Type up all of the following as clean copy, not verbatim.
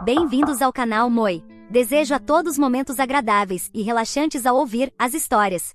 Bem-vindos ao canal Moi. Desejo a todos momentos agradáveis e relaxantes ao ouvir as histórias.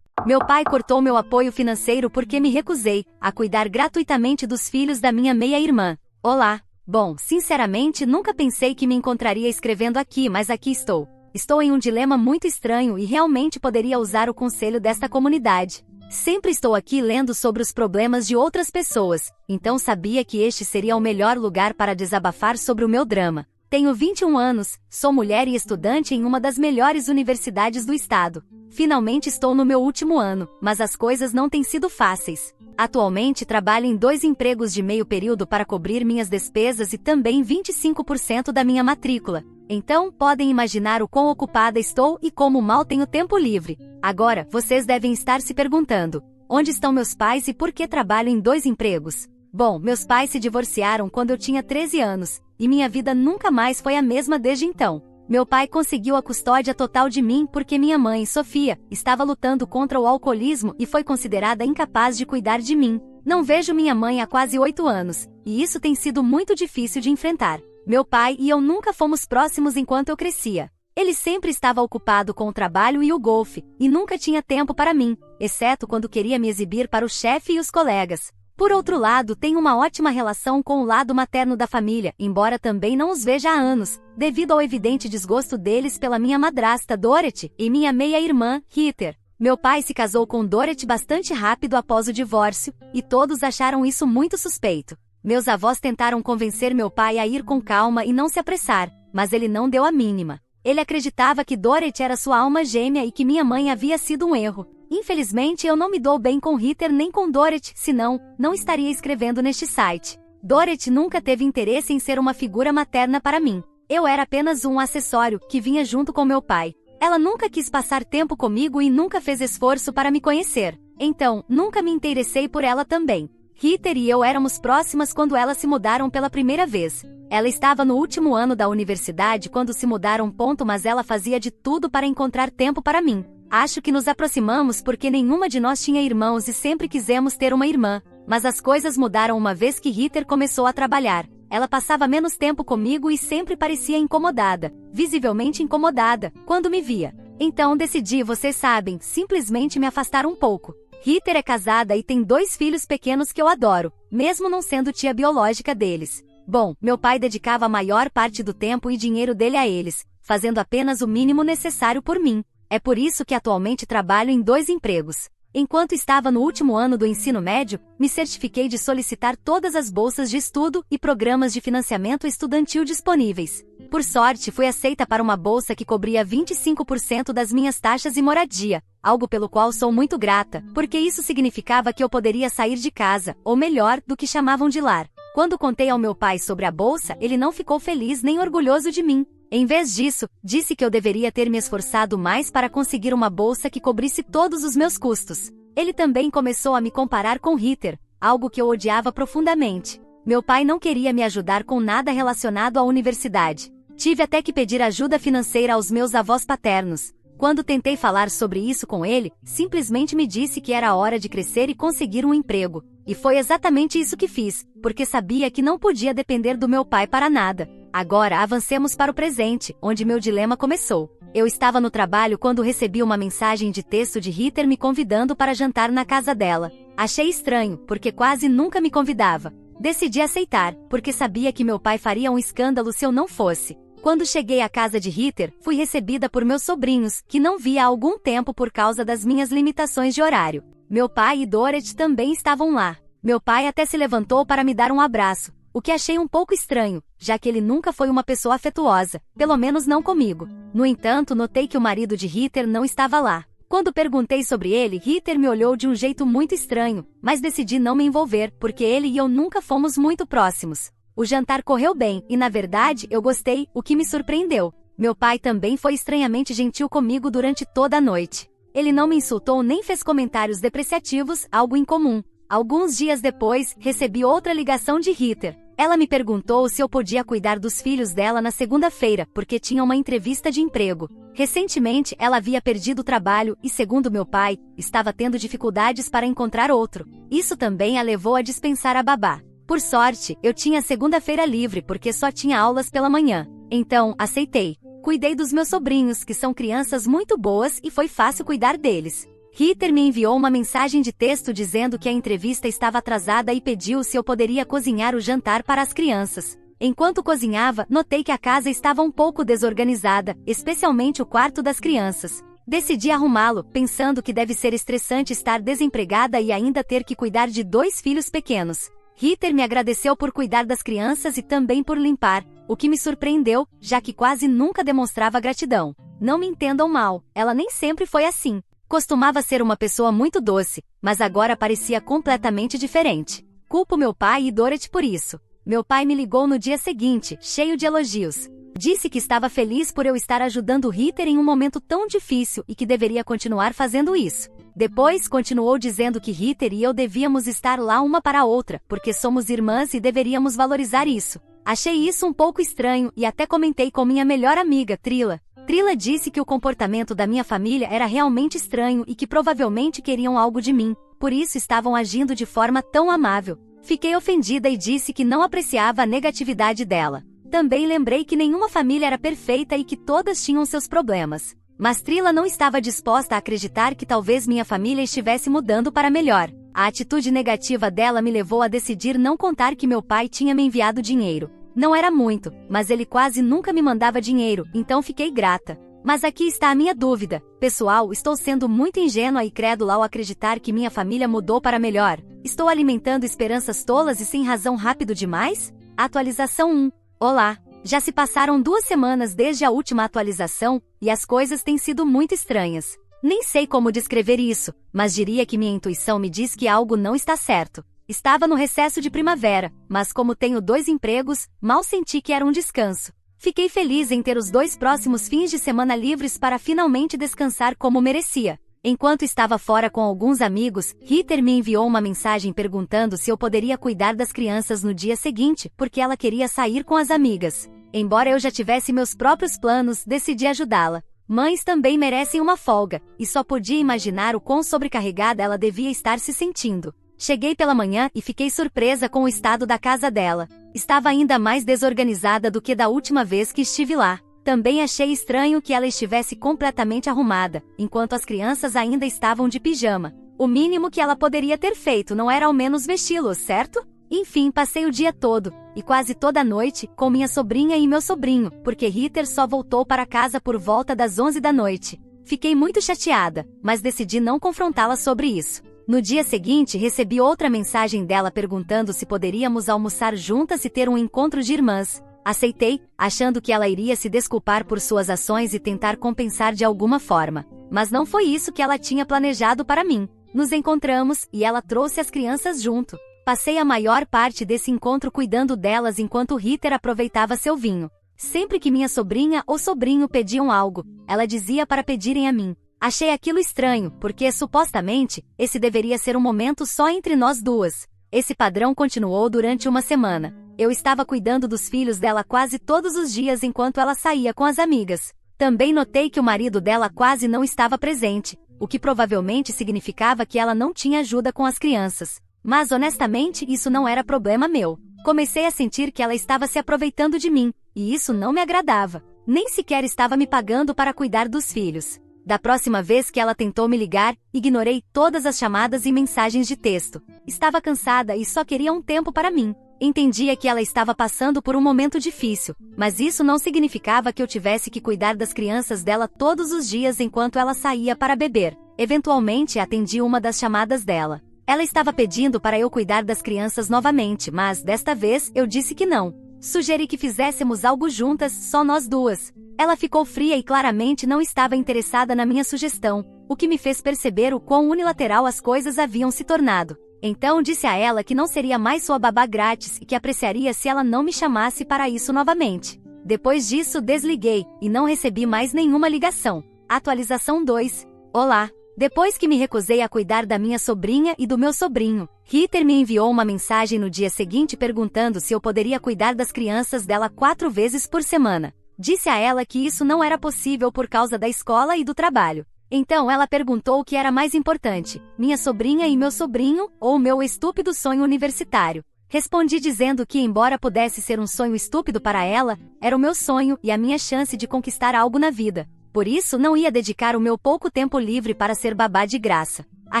Meu pai cortou meu apoio financeiro porque me recusei a cuidar gratuitamente dos filhos da minha meia-irmã. Olá! Bom, sinceramente nunca pensei que me encontraria escrevendo aqui, mas aqui estou. Estou em um dilema muito estranho e realmente poderia usar o conselho desta comunidade. Sempre estou aqui lendo sobre os problemas de outras pessoas, então sabia que este seria o melhor lugar para desabafar sobre o meu drama. Tenho 21 anos, sou mulher e estudante em uma das melhores universidades do estado. Finalmente estou no meu último ano, mas as coisas não têm sido fáceis. Atualmente trabalho em 2 empregos de meio período para cobrir minhas despesas e também 25% da minha matrícula. Então, podem imaginar o quão ocupada estou e como mal tenho tempo livre. Agora, vocês devem estar se perguntando: onde estão meus pais e por que trabalho em 2 empregos? Bom, meus pais se divorciaram quando eu tinha 13 anos, e minha vida nunca mais foi a mesma desde então. Meu pai conseguiu a custódia total de mim porque minha mãe, Sofia, estava lutando contra o alcoolismo e foi considerada incapaz de cuidar de mim. Não vejo minha mãe há quase 8 anos, e isso tem sido muito difícil de enfrentar. Meu pai e eu nunca fomos próximos enquanto eu crescia. Ele sempre estava ocupado com o trabalho e o golfe, e nunca tinha tempo para mim, exceto quando queria me exibir para o chefe e os colegas. Por outro lado, tenho uma ótima relação com o lado materno da família, embora também não os veja há anos, devido ao evidente desgosto deles pela minha madrasta Dorothy e minha meia-irmã, Heather. Meu pai se casou com Dorothy bastante rápido após o divórcio, e todos acharam isso muito suspeito. Meus avós tentaram convencer meu pai a ir com calma e não se apressar, mas ele não deu a mínima. Ele acreditava que Dorothy era sua alma gêmea e que minha mãe havia sido um erro. Infelizmente eu não me dou bem com Heather nem com Dorothy, senão, não estaria escrevendo neste site. Dorothy nunca teve interesse em ser uma figura materna para mim. Eu era apenas um acessório, que vinha junto com meu pai. Ela nunca quis passar tempo comigo e nunca fez esforço para me conhecer. Então, nunca me interessei por ela também. Heather e eu éramos próximas quando elas se mudaram pela primeira vez. Ela estava no último ano da universidade quando se mudaram, mas ela fazia de tudo para encontrar tempo para mim. Acho que nos aproximamos porque nenhuma de nós tinha irmãos e sempre quisemos ter uma irmã. Mas as coisas mudaram uma vez que Heather começou a trabalhar. Ela passava menos tempo comigo e sempre parecia incomodada, visivelmente incomodada, quando me via. Então decidi, vocês sabem, simplesmente me afastar um pouco. Heather é casada e tem 2 filhos pequenos que eu adoro, mesmo não sendo tia biológica deles. Bom, meu pai dedicava a maior parte do tempo e dinheiro dele a eles, fazendo apenas o mínimo necessário por mim. É por isso que atualmente trabalho em 2 empregos. Enquanto estava no último ano do ensino médio, me certifiquei de solicitar todas as bolsas de estudo e programas de financiamento estudantil disponíveis. Por sorte, fui aceita para uma bolsa que cobria 25% das minhas taxas e moradia, algo pelo qual sou muito grata, porque isso significava que eu poderia sair de casa, ou melhor, do que chamavam de lar. Quando contei ao meu pai sobre a bolsa, ele não ficou feliz nem orgulhoso de mim. Em vez disso, disse que eu deveria ter me esforçado mais para conseguir uma bolsa que cobrisse todos os meus custos. Ele também começou a me comparar com Heather, algo que eu odiava profundamente. Meu pai não queria me ajudar com nada relacionado à universidade. Tive até que pedir ajuda financeira aos meus avós paternos. Quando tentei falar sobre isso com ele, simplesmente me disse que era hora de crescer e conseguir um emprego. E foi exatamente isso que fiz, porque sabia que não podia depender do meu pai para nada. Agora avancemos para o presente, onde meu dilema começou. Eu estava no trabalho quando recebi uma mensagem de texto de Heather me convidando para jantar na casa dela. Achei estranho, porque quase nunca me convidava. Decidi aceitar, porque sabia que meu pai faria um escândalo se eu não fosse. Quando cheguei à casa de Heather, fui recebida por meus sobrinhos, que não via há algum tempo por causa das minhas limitações de horário. Meu pai e Dorothy também estavam lá. Meu pai até se levantou para me dar um abraço, o que achei um pouco estranho, já que ele nunca foi uma pessoa afetuosa, pelo menos não comigo. No entanto, notei que o marido de Heather não estava lá. Quando perguntei sobre ele, Heather me olhou de um jeito muito estranho, mas decidi não me envolver, porque ele e eu nunca fomos muito próximos. O jantar correu bem, e na verdade, eu gostei, o que me surpreendeu. Meu pai também foi estranhamente gentil comigo durante toda a noite. Ele não me insultou nem fez comentários depreciativos, algo incomum. Alguns dias depois, recebi outra ligação de Heather. Ela me perguntou se eu podia cuidar dos filhos dela na segunda-feira, porque tinha uma entrevista de emprego. Recentemente, ela havia perdido o trabalho e, segundo meu pai, estava tendo dificuldades para encontrar outro. Isso também a levou a dispensar a babá. Por sorte, eu tinha segunda-feira livre porque só tinha aulas pela manhã. Então, aceitei. Cuidei dos meus sobrinhos, que são crianças muito boas, e foi fácil cuidar deles. Ritter me enviou uma mensagem de texto dizendo que a entrevista estava atrasada e pediu se eu poderia cozinhar o jantar para as crianças. Enquanto cozinhava, notei que a casa estava um pouco desorganizada, especialmente o quarto das crianças. Decidi arrumá-lo, pensando que deve ser estressante estar desempregada e ainda ter que cuidar de 2 filhos pequenos. Ritter me agradeceu por cuidar das crianças e também por limpar, o que me surpreendeu, já que quase nunca demonstrava gratidão. Não me entendam mal, ela nem sempre foi assim. Costumava ser uma pessoa muito doce, mas agora parecia completamente diferente. Culpo meu pai e Dorothy por isso. Meu pai me ligou no dia seguinte, cheio de elogios. Disse que estava feliz por eu estar ajudando Ritter em um momento tão difícil e que deveria continuar fazendo isso. Depois, continuou dizendo que Ritter e eu devíamos estar lá uma para a outra, porque somos irmãs e deveríamos valorizar isso. Achei isso um pouco estranho e até comentei com minha melhor amiga, Trila. Trila disse que o comportamento da minha família era realmente estranho e que provavelmente queriam algo de mim, por isso estavam agindo de forma tão amável. Fiquei ofendida e disse que não apreciava a negatividade dela. Também lembrei que nenhuma família era perfeita e que todas tinham seus problemas. Mas Trila não estava disposta a acreditar que talvez minha família estivesse mudando para melhor. A atitude negativa dela me levou a decidir não contar que meu pai tinha me enviado dinheiro. Não era muito, mas ele quase nunca me mandava dinheiro, então fiquei grata. Mas aqui está a minha dúvida. Pessoal, estou sendo muito ingênua e crédula ao acreditar que minha família mudou para melhor. Estou alimentando esperanças tolas e sem razão rápido demais? Atualização 1. Olá! Já se passaram 2 semanas desde a última atualização, e as coisas têm sido muito estranhas. Nem sei como descrever isso, mas diria que minha intuição me diz que algo não está certo. Estava no recesso de primavera, mas como tenho 2 empregos, mal senti que era um descanso. Fiquei feliz em ter os 2 próximos fins de semana livres para finalmente descansar como merecia. Enquanto estava fora com alguns amigos, Ritter me enviou uma mensagem perguntando se eu poderia cuidar das crianças no dia seguinte, porque ela queria sair com as amigas. Embora eu já tivesse meus próprios planos, decidi ajudá-la. Mães também merecem uma folga, e só podia imaginar o quão sobrecarregada ela devia estar se sentindo. Cheguei pela manhã e fiquei surpresa com o estado da casa dela. Estava ainda mais desorganizada do que da última vez que estive lá. Também achei estranho que ela estivesse completamente arrumada, enquanto as crianças ainda estavam de pijama. O mínimo que ela poderia ter feito não era ao menos vesti-los, certo? Enfim, passei o dia todo, e quase toda a noite, com minha sobrinha e meu sobrinho, porque Ritter só voltou para casa por volta das 11 da noite. Fiquei muito chateada, mas decidi não confrontá-la sobre isso. No dia seguinte, recebi outra mensagem dela perguntando se poderíamos almoçar juntas e ter um encontro de irmãs. Aceitei, achando que ela iria se desculpar por suas ações e tentar compensar de alguma forma. Mas não foi isso que ela tinha planejado para mim. Nos encontramos, e ela trouxe as crianças junto. Passei a maior parte desse encontro cuidando delas enquanto Ritter aproveitava seu vinho. Sempre que minha sobrinha ou sobrinho pediam algo, ela dizia para pedirem a mim. Achei aquilo estranho, porque, supostamente, esse deveria ser um momento só entre nós duas. Esse padrão continuou durante uma semana. Eu estava cuidando dos filhos dela quase todos os dias enquanto ela saía com as amigas. Também notei que o marido dela quase não estava presente, o que provavelmente significava que ela não tinha ajuda com as crianças. Mas honestamente, isso não era problema meu. Comecei a sentir que ela estava se aproveitando de mim, e isso não me agradava. Nem sequer estava me pagando para cuidar dos filhos. Da próxima vez que ela tentou me ligar, ignorei todas as chamadas e mensagens de texto. Estava cansada e só queria um tempo para mim. Entendia que ela estava passando por um momento difícil, mas isso não significava que eu tivesse que cuidar das crianças dela todos os dias enquanto ela saía para beber. Eventualmente, atendi uma das chamadas dela. Ela estava pedindo para eu cuidar das crianças novamente, mas desta vez eu disse que não. Sugeri que fizéssemos algo juntas, só nós duas. Ela ficou fria e claramente não estava interessada na minha sugestão, o que me fez perceber o quão unilateral as coisas haviam se tornado. Então disse a ela que não seria mais sua babá grátis e que apreciaria se ela não me chamasse para isso novamente. Depois disso desliguei, e não recebi mais nenhuma ligação. Atualização 2. Olá! Depois que me recusei a cuidar da minha sobrinha e do meu sobrinho, Ritter me enviou uma mensagem no dia seguinte perguntando se eu poderia cuidar das crianças dela 4 vezes por semana. Disse a ela que isso não era possível por causa da escola e do trabalho. Então ela perguntou o que era mais importante, minha sobrinha e meu sobrinho, ou meu estúpido sonho universitário. Respondi dizendo que, embora pudesse ser um sonho estúpido para ela, era o meu sonho e a minha chance de conquistar algo na vida. Por isso, não ia dedicar o meu pouco tempo livre para ser babá de graça. A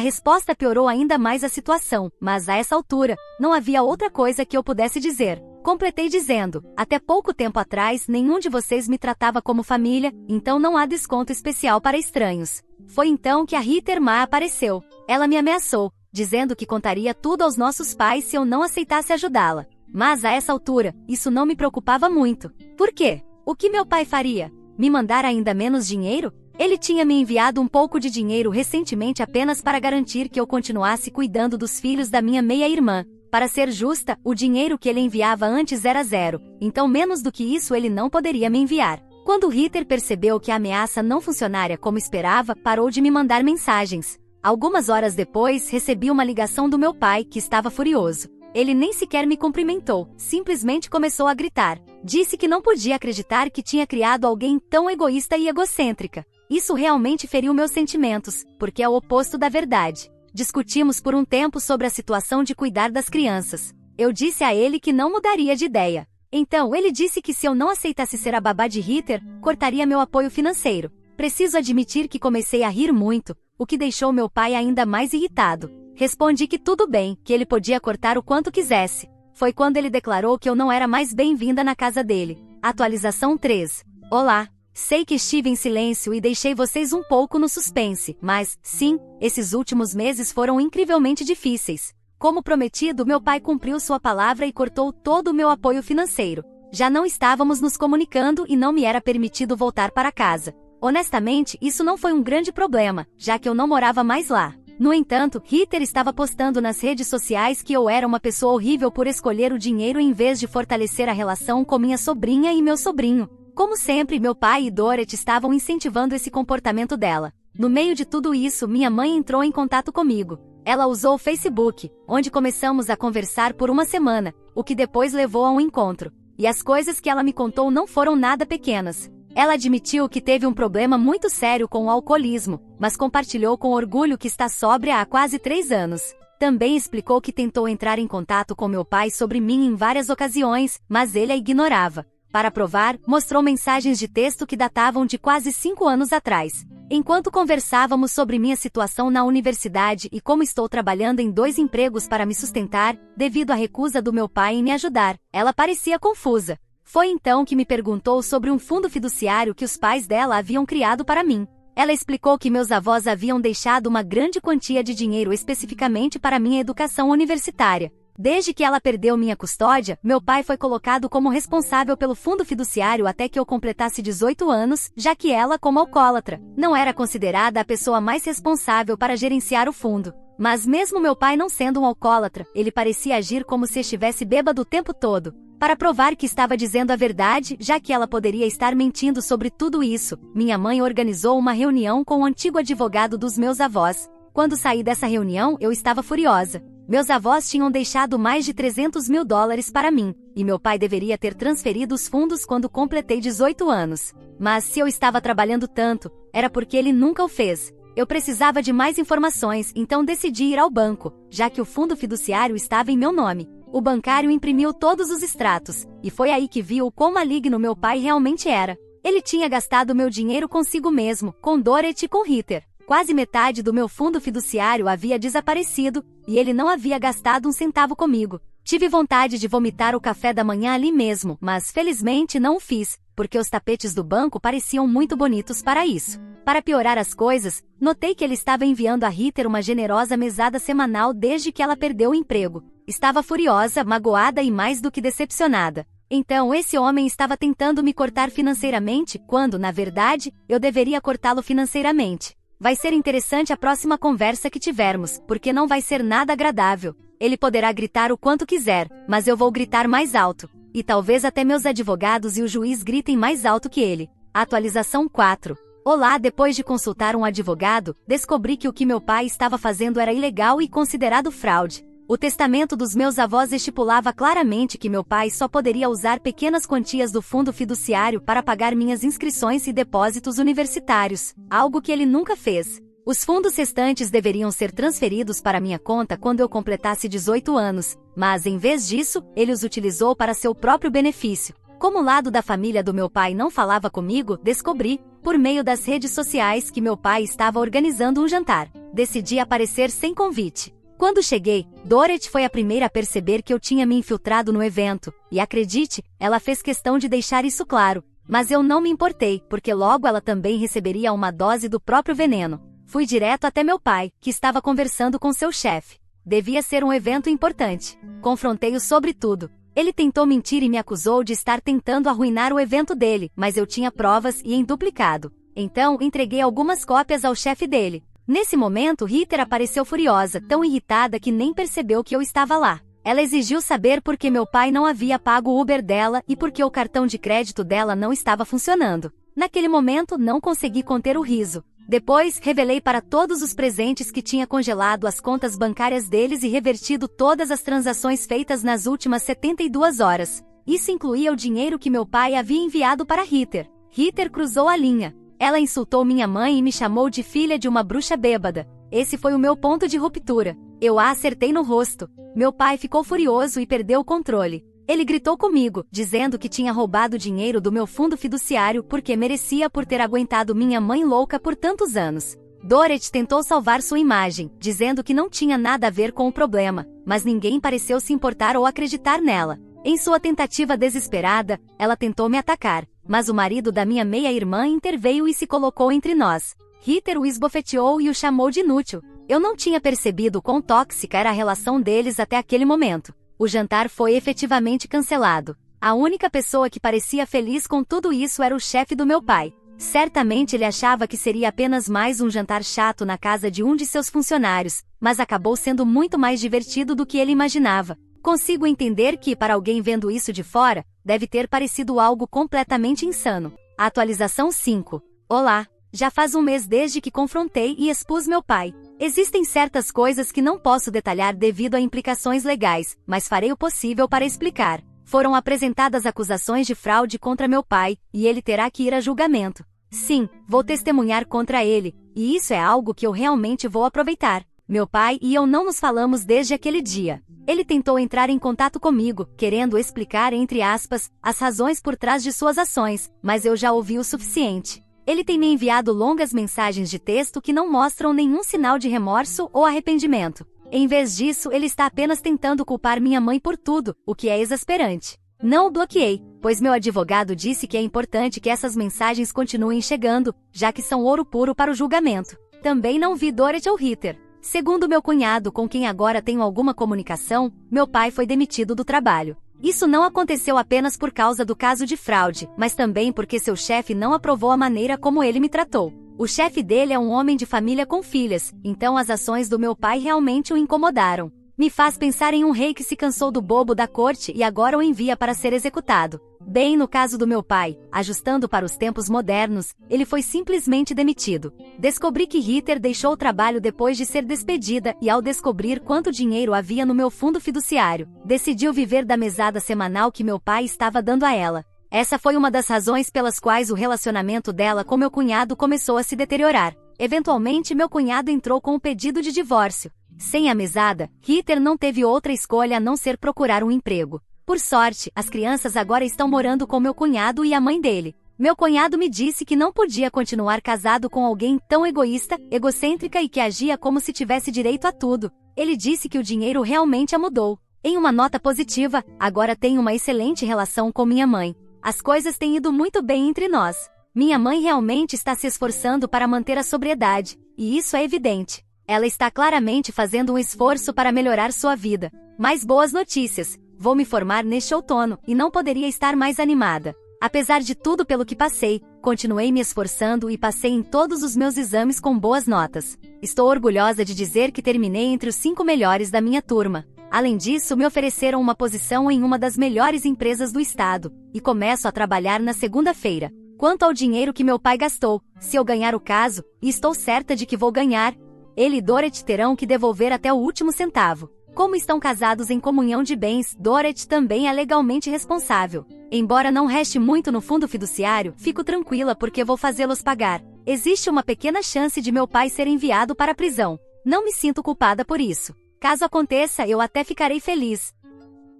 resposta piorou ainda mais a situação, mas a essa altura, não havia outra coisa que eu pudesse dizer. Completei dizendo: até pouco tempo atrás, nenhum de vocês me tratava como família, então não há desconto especial para estranhos. Foi então que a Rita Ma apareceu. Ela me ameaçou, dizendo que contaria tudo aos nossos pais se eu não aceitasse ajudá-la. Mas a essa altura, isso não me preocupava muito. Por quê? O que meu pai faria? Me mandar ainda menos dinheiro? Ele tinha me enviado um pouco de dinheiro recentemente apenas para garantir que eu continuasse cuidando dos filhos da minha meia-irmã. Para ser justa, o dinheiro que ele enviava antes era zero, então menos do que isso ele não poderia me enviar. Quando Ritter percebeu que a ameaça não funcionaria como esperava, parou de me mandar mensagens. Algumas horas depois, recebi uma ligação do meu pai, que estava furioso. Ele nem sequer me cumprimentou, simplesmente começou a gritar. Disse que não podia acreditar que tinha criado alguém tão egoísta e egocêntrica. Isso realmente feriu meus sentimentos, porque é o oposto da verdade. Discutimos por um tempo sobre a situação de cuidar das crianças. Eu disse a ele que não mudaria de ideia. Então ele disse que se eu não aceitasse ser a babá de Ritter, cortaria meu apoio financeiro. Preciso admitir que comecei a rir muito, o que deixou meu pai ainda mais irritado. Respondi que tudo bem, que ele podia cortar o quanto quisesse. Foi quando ele declarou que eu não era mais bem-vinda na casa dele. Atualização 3. Olá. Sei que estive em silêncio e deixei vocês um pouco no suspense, mas, sim, esses últimos meses foram incrivelmente difíceis. Como prometido, meu pai cumpriu sua palavra e cortou todo o meu apoio financeiro. Já não estávamos nos comunicando e não me era permitido voltar para casa. Honestamente, isso não foi um grande problema, já que eu não morava mais lá. No entanto, Ritter estava postando nas redes sociais que eu era uma pessoa horrível por escolher o dinheiro em vez de fortalecer a relação com minha sobrinha e meu sobrinho. Como sempre, meu pai e Dorothy estavam incentivando esse comportamento dela. No meio de tudo isso, minha mãe entrou em contato comigo. Ela usou o Facebook, onde começamos a conversar por uma semana, o que depois levou a um encontro. E as coisas que ela me contou não foram nada pequenas. Ela admitiu que teve um problema muito sério com o alcoolismo, mas compartilhou com orgulho que está sóbria há quase 3 anos. Também explicou que tentou entrar em contato com meu pai sobre mim em várias ocasiões, mas ele a ignorava. Para provar, mostrou mensagens de texto que datavam de quase 5 anos atrás. Enquanto conversávamos sobre minha situação na universidade e como estou trabalhando em 2 empregos para me sustentar, devido à recusa do meu pai em me ajudar, ela parecia confusa. Foi então que me perguntou sobre um fundo fiduciário que os pais dela haviam criado para mim. Ela explicou que meus avós haviam deixado uma grande quantia de dinheiro especificamente para minha educação universitária. Desde que ela perdeu minha custódia, meu pai foi colocado como responsável pelo fundo fiduciário até que eu completasse 18 anos, já que ela, como alcoólatra, não era considerada a pessoa mais responsável para gerenciar o fundo. Mas mesmo meu pai não sendo um alcoólatra, ele parecia agir como se estivesse bêbado o tempo todo. Para provar que estava dizendo a verdade, já que ela poderia estar mentindo sobre tudo isso, minha mãe organizou uma reunião com o antigo advogado dos meus avós. Quando saí dessa reunião, eu estava furiosa. Meus avós tinham deixado mais de $300 mil para mim, e meu pai deveria ter transferido os fundos quando completei 18 anos. Mas se eu estava trabalhando tanto, era porque ele nunca o fez. Eu precisava de mais informações, então decidi ir ao banco, já que o fundo fiduciário estava em meu nome. O bancário imprimiu todos os extratos, e foi aí que viu quão maligno meu pai realmente era. Ele tinha gastado meu dinheiro consigo mesmo, com Dorothy e com Ritter. Quase metade do meu fundo fiduciário havia desaparecido, e ele não havia gastado um centavo comigo. Tive vontade de vomitar o café da manhã ali mesmo, mas felizmente não o fiz, porque os tapetes do banco pareciam muito bonitos para isso. Para piorar as coisas, notei que ele estava enviando a Ritter uma generosa mesada semanal desde que ela perdeu o emprego. Estava furiosa, magoada e mais do que decepcionada. Então esse homem estava tentando me cortar financeiramente, quando, na verdade, eu deveria cortá-lo financeiramente. Vai ser interessante a próxima conversa que tivermos, porque não vai ser nada agradável. Ele poderá gritar o quanto quiser, mas eu vou gritar mais alto. E talvez até meus advogados e o juiz gritem mais alto que ele. Atualização 4. Olá, depois de consultar um advogado, descobri que o que meu pai estava fazendo era ilegal e considerado fraude. O testamento dos meus avós estipulava claramente que meu pai só poderia usar pequenas quantias do fundo fiduciário para pagar minhas inscrições e depósitos universitários, algo que ele nunca fez. Os fundos restantes deveriam ser transferidos para minha conta quando eu completasse 18 anos, mas em vez disso, ele os utilizou para seu próprio benefício. Como o lado da família do meu pai não falava comigo, descobri, por meio das redes sociais, que meu pai estava organizando um jantar. Decidi aparecer sem convite. Quando cheguei, Dorothy foi a primeira a perceber que eu tinha me infiltrado no evento, e acredite, ela fez questão de deixar isso claro. Mas eu não me importei, porque logo ela também receberia uma dose do próprio veneno. Fui direto até meu pai, que estava conversando com seu chefe. Devia ser um evento importante. Confrontei-o sobre tudo. Ele tentou mentir e me acusou de estar tentando arruinar o evento dele, mas eu tinha provas e em duplicado. Então, entreguei algumas cópias ao chefe dele. Nesse momento, Heather apareceu furiosa, tão irritada que nem percebeu que eu estava lá. Ela exigiu saber por que meu pai não havia pago o Uber dela e por que o cartão de crédito dela não estava funcionando. Naquele momento, não consegui conter o riso. Depois, revelei para todos os presentes que tinha congelado as contas bancárias deles e revertido todas as transações feitas nas últimas 72 horas. Isso incluía o dinheiro que meu pai havia enviado para Heather. Heather cruzou a linha. Ela insultou minha mãe e me chamou de filha de uma bruxa bêbada. Esse foi o meu ponto de ruptura. Eu a acertei no rosto. Meu pai ficou furioso e perdeu o controle. Ele gritou comigo, dizendo que tinha roubado dinheiro do meu fundo fiduciário porque merecia por ter aguentado minha mãe louca por tantos anos. Dorothy tentou salvar sua imagem, dizendo que não tinha nada a ver com o problema, mas ninguém pareceu se importar ou acreditar nela. Em sua tentativa desesperada, ela tentou me atacar, mas o marido da minha meia-irmã interveio e se colocou entre nós. Heather o esbofeteou e o chamou de inútil. Eu não tinha percebido quão tóxica era a relação deles até aquele momento. O jantar foi efetivamente cancelado. A única pessoa que parecia feliz com tudo isso era o chefe do meu pai. Certamente ele achava que seria apenas mais um jantar chato na casa de um de seus funcionários, mas acabou sendo muito mais divertido do que ele imaginava. Consigo entender que, para alguém vendo isso de fora, deve ter parecido algo completamente insano. Atualização 5. Olá! Já faz um mês desde que confrontei e expus meu pai. Existem certas coisas que não posso detalhar devido a implicações legais, mas farei o possível para explicar. Foram apresentadas acusações de fraude contra meu pai, e ele terá que ir a julgamento. Sim, vou testemunhar contra ele, e isso é algo que eu realmente vou aproveitar. Meu pai e eu não nos falamos desde aquele dia. Ele tentou entrar em contato comigo, querendo explicar, entre aspas, as razões por trás de suas ações, mas eu já ouvi o suficiente. Ele tem me enviado longas mensagens de texto que não mostram nenhum sinal de remorso ou arrependimento. Em vez disso, ele está apenas tentando culpar minha mãe por tudo, o que é exasperante. Não o bloqueei, pois meu advogado disse que é importante que essas mensagens continuem chegando, já que são ouro puro para o julgamento. Também não vi Dorothy ou Heather. Segundo meu cunhado, com quem agora tenho alguma comunicação, meu pai foi demitido do trabalho. Isso não aconteceu apenas por causa do caso de fraude, mas também porque seu chefe não aprovou a maneira como ele me tratou. O chefe dele é um homem de família com filhas, então as ações do meu pai realmente o incomodaram. Me faz pensar em um rei que se cansou do bobo da corte e agora o envia para ser executado. Bem, no caso do meu pai, ajustando para os tempos modernos, ele foi simplesmente demitido. Descobri que Heather deixou o trabalho depois de ser despedida e, ao descobrir quanto dinheiro havia no meu fundo fiduciário, decidiu viver da mesada semanal que meu pai estava dando a ela. Essa foi uma das razões pelas quais o relacionamento dela com meu cunhado começou a se deteriorar. Eventualmente, meu cunhado entrou com um pedido de divórcio. Sem a mesada, Heather não teve outra escolha a não ser procurar um emprego. Por sorte, as crianças agora estão morando com meu cunhado e a mãe dele. Meu cunhado me disse que não podia continuar casado com alguém tão egoísta, egocêntrica e que agia como se tivesse direito a tudo. Ele disse que o dinheiro realmente a mudou. Em uma nota positiva, agora tenho uma excelente relação com minha mãe. As coisas têm ido muito bem entre nós. Minha mãe realmente está se esforçando para manter a sobriedade, e isso é evidente. Ela está claramente fazendo um esforço para melhorar sua vida. Mais boas notícias. Vou me formar neste outono, e não poderia estar mais animada. Apesar de tudo pelo que passei, continuei me esforçando e passei em todos os meus exames com boas notas. Estou orgulhosa de dizer que terminei entre os 5 melhores da minha turma. Além disso, me ofereceram uma posição em uma das melhores empresas do estado, e começo a trabalhar na segunda-feira. Quanto ao dinheiro que meu pai gastou, se eu ganhar o caso, e estou certa de que vou ganhar, ele e Dorothy terão que devolver até o último centavo. Como estão casados em comunhão de bens, Dorothy também é legalmente responsável. Embora não reste muito no fundo fiduciário, fico tranquila porque vou fazê-los pagar. Existe uma pequena chance de meu pai ser enviado para a prisão. Não me sinto culpada por isso. Caso aconteça, eu até ficarei feliz.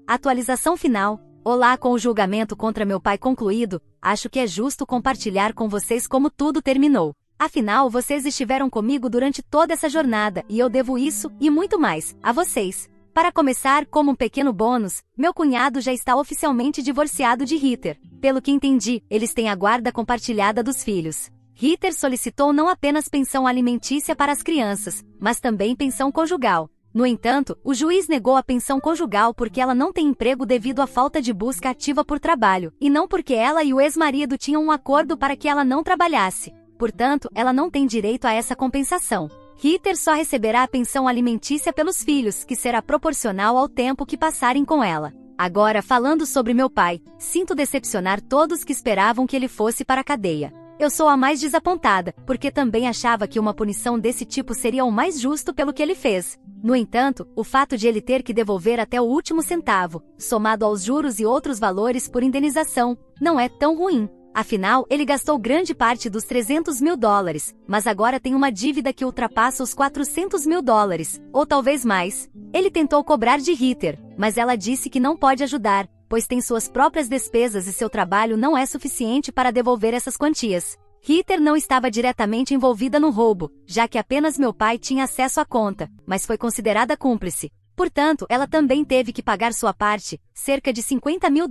Atualização final. Olá, com o julgamento contra meu pai concluído, acho que é justo compartilhar com vocês como tudo terminou. Afinal, vocês estiveram comigo durante toda essa jornada e eu devo isso, e muito mais, a vocês. Para começar, como um pequeno bônus, meu cunhado já está oficialmente divorciado de Ritter. Pelo que entendi, eles têm a guarda compartilhada dos filhos. Ritter solicitou não apenas pensão alimentícia para as crianças, mas também pensão conjugal. No entanto, o juiz negou a pensão conjugal porque ela não tem emprego devido à falta de busca ativa por trabalho, e não porque ela e o ex-marido tinham um acordo para que ela não trabalhasse. Portanto, ela não tem direito a essa compensação. Ritter só receberá a pensão alimentícia pelos filhos, que será proporcional ao tempo que passarem com ela. Agora, falando sobre meu pai, sinto decepcionar todos que esperavam que ele fosse para a cadeia. Eu sou a mais desapontada, porque também achava que uma punição desse tipo seria o mais justo pelo que ele fez. No entanto, o fato de ele ter que devolver até o último centavo, somado aos juros e outros valores por indenização, não é tão ruim. Afinal, ele gastou grande parte dos $300 mil, mas agora tem uma dívida que ultrapassa os $400 mil, ou talvez mais. Ele tentou cobrar de Ritter, mas ela disse que não pode ajudar, pois tem suas próprias despesas e seu trabalho não é suficiente para devolver essas quantias. Ritter não estava diretamente envolvida no roubo, já que apenas meu pai tinha acesso à conta, mas foi considerada cúmplice. Portanto, ela também teve que pagar sua parte, cerca de $50 mil,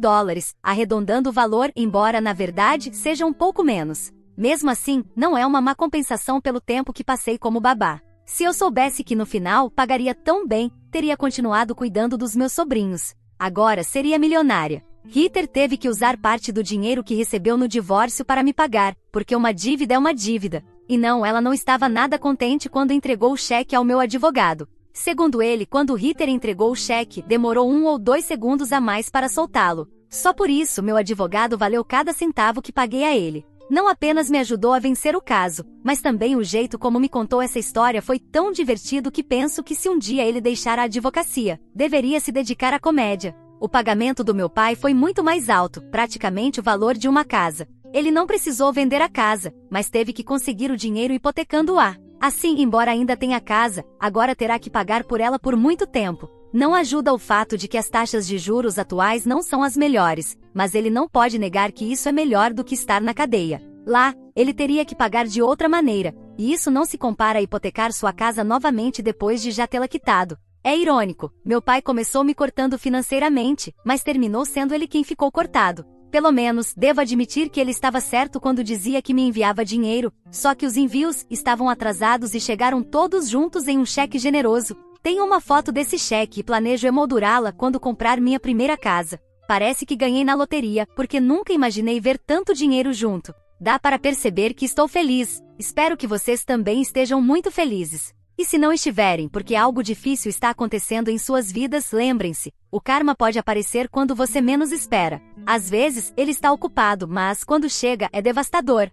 arredondando o valor, embora na verdade seja um pouco menos. Mesmo assim, não é uma má compensação pelo tempo que passei como babá. Se eu soubesse que no final pagaria tão bem, teria continuado cuidando dos meus sobrinhos. Agora seria milionária. Ritter teve que usar parte do dinheiro que recebeu no divórcio para me pagar, porque uma dívida é uma dívida. E não, ela não estava nada contente quando entregou o cheque ao meu advogado. Segundo ele, quando Ritter entregou o cheque, demorou 1 ou 2 segundos a mais para soltá-lo. Só por isso, meu advogado valeu cada centavo que paguei a ele. Não apenas me ajudou a vencer o caso, mas também o jeito como me contou essa história foi tão divertido que penso que se um dia ele deixar a advocacia, deveria se dedicar à comédia. O pagamento do meu pai foi muito mais alto, praticamente o valor de uma casa. Ele não precisou vender a casa, mas teve que conseguir o dinheiro hipotecando-a. Assim, embora ainda tenha casa, agora terá que pagar por ela por muito tempo. Não ajuda o fato de que as taxas de juros atuais não são as melhores, mas ele não pode negar que isso é melhor do que estar na cadeia. Lá, ele teria que pagar de outra maneira, e isso não se compara a hipotecar sua casa novamente depois de já tê-la quitado. É irônico, meu pai começou me cortando financeiramente, mas terminou sendo ele quem ficou cortado. Pelo menos, devo admitir que ele estava certo quando dizia que me enviava dinheiro, só que os envios estavam atrasados e chegaram todos juntos em um cheque generoso. Tenho uma foto desse cheque e planejo emoldurá-la quando comprar minha primeira casa. Parece que ganhei na loteria, porque nunca imaginei ver tanto dinheiro junto. Dá para perceber que estou feliz. Espero que vocês também estejam muito felizes. E se não estiverem, porque algo difícil está acontecendo em suas vidas, lembrem-se, o karma pode aparecer quando você menos espera. Às vezes, ele está ocupado, mas quando chega, é devastador.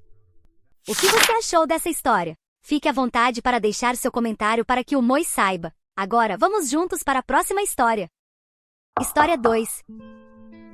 O que você achou dessa história? Fique à vontade para deixar seu comentário para que o Moi saiba. Agora, vamos juntos para a próxima história. História 2.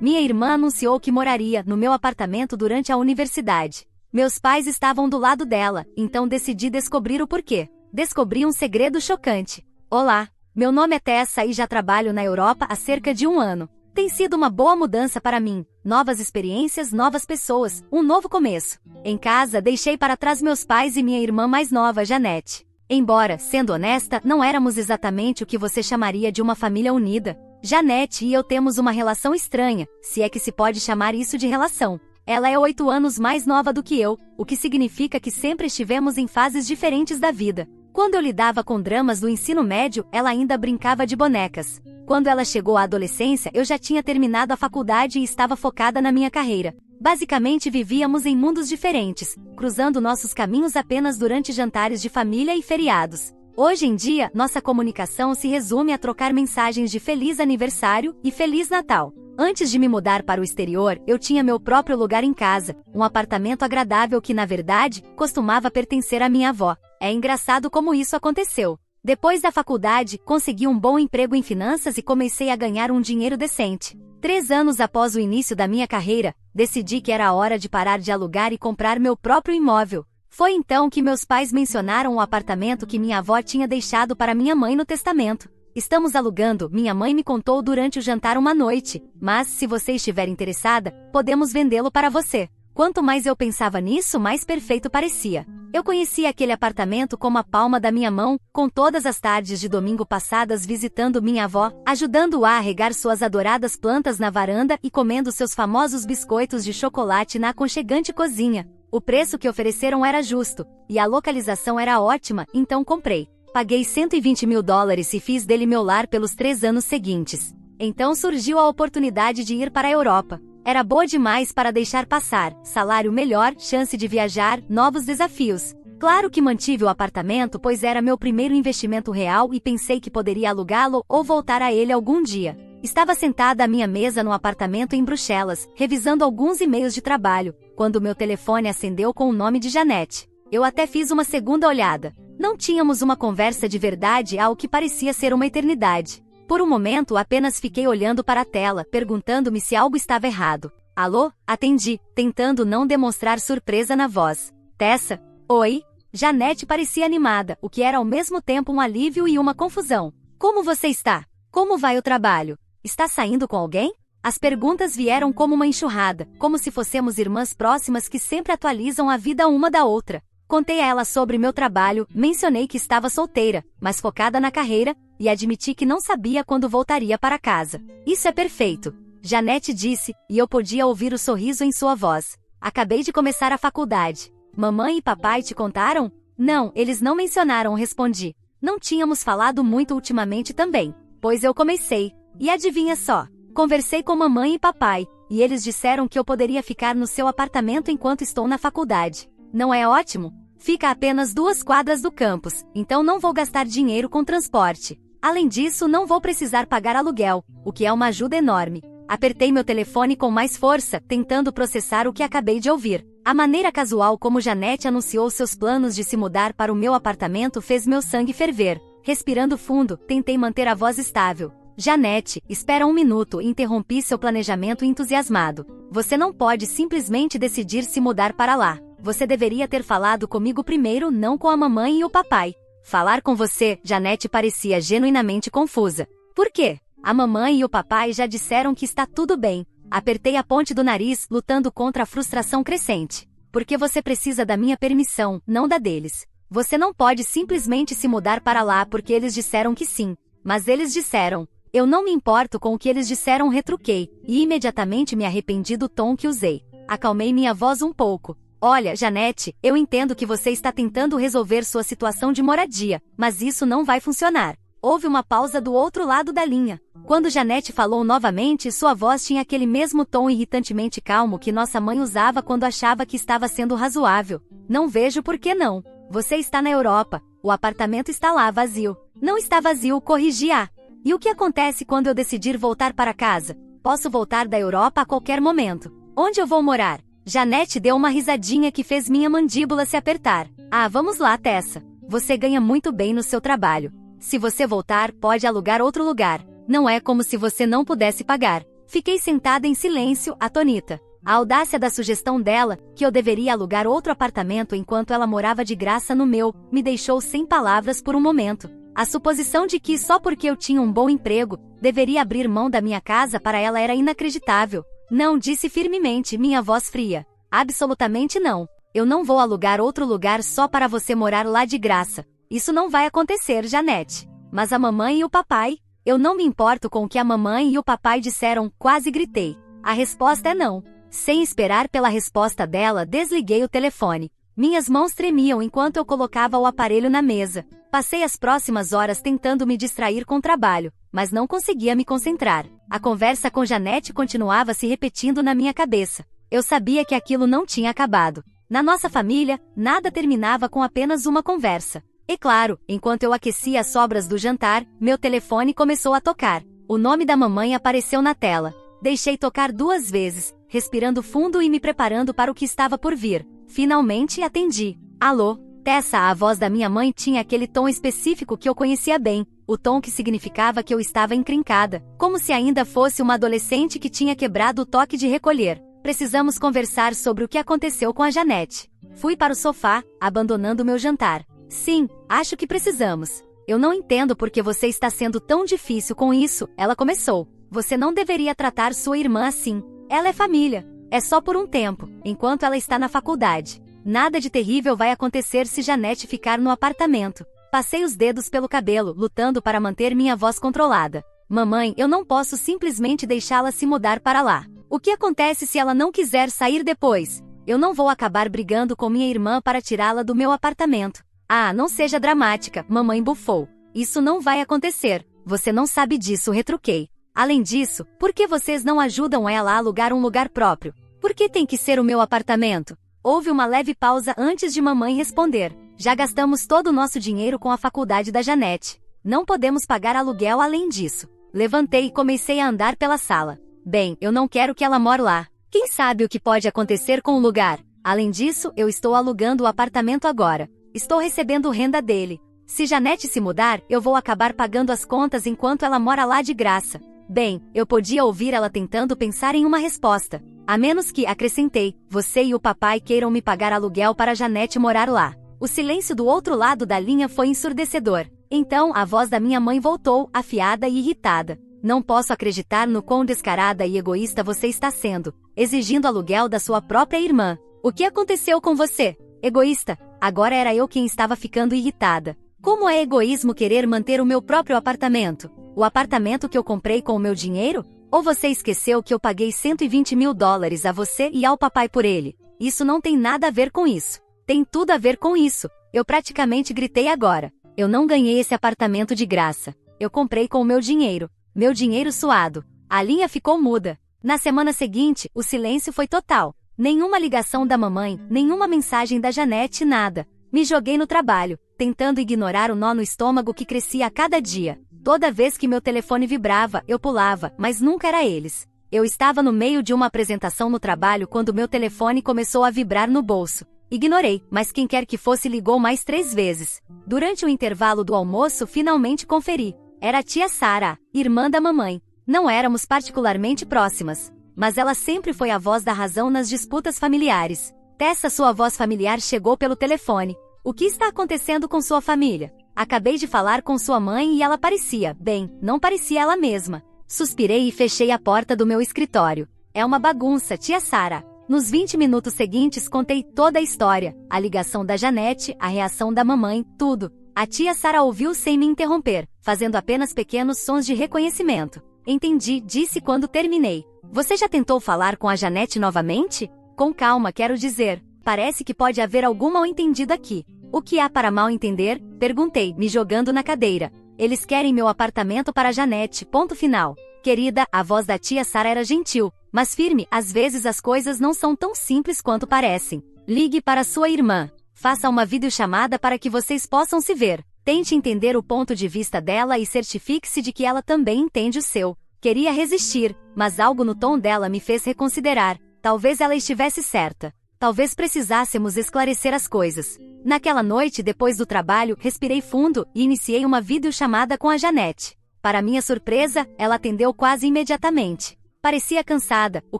Minha irmã anunciou que moraria no meu apartamento durante a universidade. Meus pais estavam do lado dela, então decidi descobrir o porquê. Descobri um segredo chocante. Olá, meu nome é Tessa e já trabalho na Europa há cerca de 1 ano. Tem sido uma boa mudança para mim. Novas experiências, novas pessoas, um novo começo. Em casa, deixei para trás meus pais e minha irmã mais nova, Janete. Embora, sendo honesta, não éramos exatamente o que você chamaria de uma família unida. Janete e eu temos uma relação estranha, se é que se pode chamar isso de relação. Ela é 8 anos mais nova do que eu, o que significa que sempre estivemos em fases diferentes da vida. Quando eu lidava com dramas do ensino médio, ela ainda brincava de bonecas. Quando ela chegou à adolescência, eu já tinha terminado a faculdade e estava focada na minha carreira. Basicamente vivíamos em mundos diferentes, cruzando nossos caminhos apenas durante jantares de família e feriados. Hoje em dia, nossa comunicação se resume a trocar mensagens de Feliz Aniversário e Feliz Natal. Antes de me mudar para o exterior, eu tinha meu próprio lugar em casa, um apartamento agradável que, na verdade, costumava pertencer à minha avó. É engraçado como isso aconteceu. Depois da faculdade, consegui um bom emprego em finanças e comecei a ganhar um dinheiro decente. 3 anos após o início da minha carreira, decidi que era a hora de parar de alugar e comprar meu próprio imóvel. Foi então que meus pais mencionaram o apartamento que minha avó tinha deixado para minha mãe no testamento. Estamos alugando, minha mãe me contou durante o jantar uma noite, mas, se você estiver interessada, podemos vendê-lo para você. Quanto mais eu pensava nisso, mais perfeito parecia. Eu conhecia aquele apartamento como a palma da minha mão, com todas as tardes de domingo passadas visitando minha avó, ajudando-a a regar suas adoradas plantas na varanda e comendo seus famosos biscoitos de chocolate na aconchegante cozinha. O preço que ofereceram era justo, e a localização era ótima, então comprei. Paguei $120 mil e fiz dele meu lar pelos 3 anos seguintes. Então surgiu a oportunidade de ir para a Europa. Era boa demais para deixar passar, salário melhor, chance de viajar, novos desafios. Claro que mantive o apartamento pois era meu primeiro investimento real e pensei que poderia alugá-lo ou voltar a ele algum dia. Estava sentada à minha mesa no apartamento em Bruxelas, revisando alguns e-mails de trabalho, quando meu telefone acendeu com o nome de Janete. Eu até fiz uma segunda olhada. Não tínhamos uma conversa de verdade ao que parecia ser uma eternidade. Por um momento apenas fiquei olhando para a tela, perguntando-me se algo estava errado. Alô? Atendi, tentando não demonstrar surpresa na voz. Tessa? Oi? Janete parecia animada, o que era ao mesmo tempo um alívio e uma confusão. Como você está? Como vai o trabalho? Está saindo com alguém? As perguntas vieram como uma enxurrada, como se fossemos irmãs próximas que sempre atualizam a vida uma da outra. Contei a ela sobre meu trabalho, mencionei que estava solteira, mas focada na carreira, e admiti que não sabia quando voltaria para casa. Isso é perfeito, Janete disse, e eu podia ouvir o sorriso em sua voz. Acabei de começar a faculdade. Mamãe e papai te contaram? Não, eles não mencionaram, respondi. Não tínhamos falado muito ultimamente também, pois eu comecei. E adivinha só? Conversei com mamãe e papai, e eles disseram que eu poderia ficar no seu apartamento enquanto estou na faculdade. Não é ótimo? Fica a apenas 2 quadras do campus, então não vou gastar dinheiro com transporte. Além disso, não vou precisar pagar aluguel, o que é uma ajuda enorme. Apertei meu telefone com mais força, tentando processar o que acabei de ouvir. A maneira casual como Janete anunciou seus planos de se mudar para o meu apartamento fez meu sangue ferver. Respirando fundo, tentei manter a voz estável. Janete, espera um minuto, interrompi seu planejamento entusiasmado. Você não pode simplesmente decidir se mudar para lá. Você deveria ter falado comigo primeiro, não com a mamãe e o papai. Falar com você, Janete parecia genuinamente confusa. Por quê? A mamãe e o papai já disseram que está tudo bem. Apertei a ponte do nariz, lutando contra a frustração crescente. Porque você precisa da minha permissão, não da deles. Você não pode simplesmente se mudar para lá porque eles disseram que sim. Mas eles disseram. Eu não me importo com o que eles disseram, retruquei, e imediatamente me arrependi do tom que usei. Acalmei minha voz um pouco. Olha, Janete, eu entendo que você está tentando resolver sua situação de moradia, mas isso não vai funcionar. Houve uma pausa do outro lado da linha. Quando Janete falou novamente, sua voz tinha aquele mesmo tom irritantemente calmo que nossa mãe usava quando achava que estava sendo razoável. Não vejo por que não. Você está na Europa. O apartamento está lá vazio. Não está vazio, corrigi-a. E o que acontece quando eu decidir voltar para casa? Posso voltar da Europa a qualquer momento. Onde eu vou morar? Janete deu uma risadinha que fez minha mandíbula se apertar. Ah, vamos lá, Tessa. Você ganha muito bem no seu trabalho. Se você voltar, pode alugar outro lugar. Não é como se você não pudesse pagar. Fiquei sentada em silêncio, atônita. A audácia da sugestão dela, que eu deveria alugar outro apartamento enquanto ela morava de graça no meu, me deixou sem palavras por um momento. A suposição de que só porque eu tinha um bom emprego, deveria abrir mão da minha casa para ela era inacreditável. Não, disse firmemente, minha voz fria. Absolutamente não. Eu não vou alugar outro lugar só para você morar lá de graça. Isso não vai acontecer, Janete. Mas a mamãe e o papai? Eu não me importo com o que a mamãe e o papai disseram, quase gritei. A resposta é não. Sem esperar pela resposta dela, desliguei o telefone. Minhas mãos tremiam enquanto eu colocava o aparelho na mesa. Passei as próximas horas tentando me distrair com o trabalho, mas não conseguia me concentrar. A conversa com Janete continuava se repetindo na minha cabeça. Eu sabia que aquilo não tinha acabado. Na nossa família, nada terminava com apenas uma conversa. E claro, enquanto eu aquecia as sobras do jantar, meu telefone começou a tocar. O nome da mamãe apareceu na tela. Deixei tocar 2 vezes, respirando fundo e me preparando para o que estava por vir. Finalmente atendi. Alô? Tessa, a voz da minha mãe tinha aquele tom específico que eu conhecia bem, o tom que significava que eu estava encrencada, como se ainda fosse uma adolescente que tinha quebrado o toque de recolher. Precisamos conversar sobre o que aconteceu com a Janete. Fui para o sofá, abandonando meu jantar. Sim, acho que precisamos. Eu não entendo por que você está sendo tão difícil com isso, ela começou. Você não deveria tratar sua irmã assim. Ela é família. É só por um tempo, enquanto ela está na faculdade. Nada de terrível vai acontecer se Janete ficar no apartamento. Passei os dedos pelo cabelo, lutando para manter minha voz controlada. Mamãe, eu não posso simplesmente deixá-la se mudar para lá. O que acontece se ela não quiser sair depois? Eu não vou acabar brigando com minha irmã para tirá-la do meu apartamento. Ah, não seja dramática, mamãe bufou. Isso não vai acontecer. Você não sabe disso, retruquei. Além disso, por que vocês não ajudam ela a alugar um lugar próprio? Por que tem que ser o meu apartamento? Houve uma leve pausa antes de mamãe responder. Já gastamos todo o nosso dinheiro com a faculdade da Janete. Não podemos pagar aluguel além disso. Levantei e comecei a andar pela sala. Bem, eu não quero que ela more lá. Quem sabe o que pode acontecer com o lugar? Além disso, eu estou alugando o apartamento agora. Estou recebendo renda dele. Se Janete se mudar, eu vou acabar pagando as contas enquanto ela mora lá de graça. Bem, eu podia ouvir ela tentando pensar em uma resposta. A menos que, acrescentei, você e o papai queiram me pagar aluguel para Janete morar lá. O silêncio do outro lado da linha foi ensurdecedor. Então, a voz da minha mãe voltou, afiada e irritada. Não posso acreditar no quão descarada e egoísta você está sendo, exigindo aluguel da sua própria irmã. O que aconteceu com você? Egoísta. Agora era eu quem estava ficando irritada. Como é egoísmo querer manter o meu próprio apartamento? O apartamento que eu comprei com o meu dinheiro? Ou você esqueceu que eu paguei $120.000 a você e ao papai por ele? Isso não tem nada a ver com isso. Tem tudo a ver com isso. Eu praticamente gritei agora. Eu não ganhei esse apartamento de graça. Eu comprei com o meu dinheiro. Meu dinheiro suado. A linha ficou muda. Na semana seguinte, o silêncio foi total. Nenhuma ligação da mamãe, nenhuma mensagem da Janete, nada. Me joguei no trabalho, tentando ignorar o nó no estômago que crescia a cada dia. Toda vez que meu telefone vibrava, eu pulava, mas nunca era eles. Eu estava no meio de uma apresentação no trabalho quando meu telefone começou a vibrar no bolso. Ignorei, mas quem quer que fosse ligou mais 3 vezes. Durante o intervalo do almoço, finalmente conferi. Era a tia Sara, irmã da mamãe. Não éramos particularmente próximas, mas ela sempre foi a voz da razão nas disputas familiares. Tessa, sua voz familiar chegou pelo telefone. O que está acontecendo com sua família? Acabei de falar com sua mãe e ela parecia, bem, não parecia ela mesma. Suspirei e fechei a porta do meu escritório. É uma bagunça, tia Sara. Nos 20 minutos seguintes contei toda a história, a ligação da Janete, a reação da mamãe, tudo. A tia Sara ouviu sem me interromper, fazendo apenas pequenos sons de reconhecimento. Entendi, disse quando terminei. Você já tentou falar com a Janete novamente? Com calma, quero dizer. Parece que pode haver algum mal-entendido aqui. O que há para mal entender? Perguntei, me jogando na cadeira. Eles querem meu apartamento para Janete, ponto final. Querida, a voz da tia Sara era gentil, mas firme. Às vezes as coisas não são tão simples quanto parecem. Ligue para sua irmã. Faça uma videochamada para que vocês possam se ver. Tente entender o ponto de vista dela e certifique-se de que ela também entende o seu. Queria resistir, mas algo no tom dela me fez reconsiderar. Talvez ela estivesse certa. Talvez precisássemos esclarecer as coisas. Naquela noite, depois do trabalho, respirei fundo e iniciei uma videochamada com a Janete. Para minha surpresa, ela atendeu quase imediatamente. Parecia cansada, o